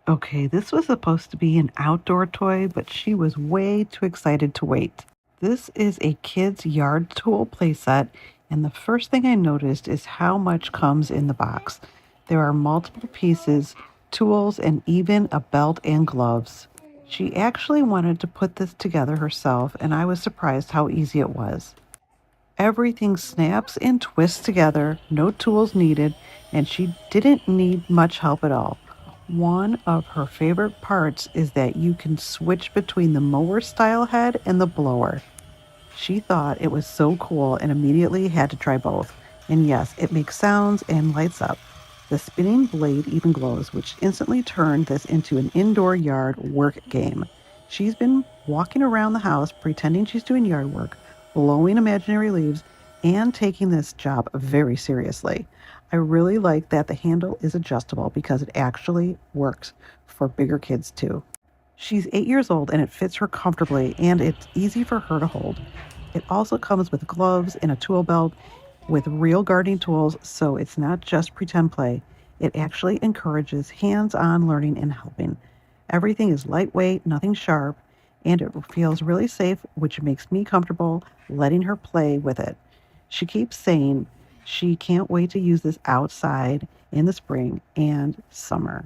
Okay, this was supposed to be an outdoor toy, but she was way too excited to wait. This is a kid's yard tool playset, and the first thing I noticed is how much comes in the box. There are multiple pieces, tools, and even a belt and gloves. She actually wanted to put this together herself, and I was surprised how easy it was. Everything snaps and twists together, no tools needed, and she didn't need much help at all. One of her favorite parts is that you can switch between the mower style head and the blower. She thought it was so cool and immediately had to try both. And yes, it makes sounds and lights up. The spinning blade even glows, which instantly turned this into an indoor yard work game. She's been walking around the house pretending she's doing yard work, blowing imaginary leaves, and taking this job very seriously. I really like that the handle is adjustable because it actually works for bigger kids too. She's 8 years old and it fits her comfortably and it's easy for her to hold. It also comes with gloves and a tool belt with real gardening tools, so it's not just pretend play. It actually encourages hands-on learning and helping. Everything is lightweight, nothing sharp, and it feels really safe, which makes me comfortable letting her play with it. She keeps saying she can't wait to use this outside in the spring and summer.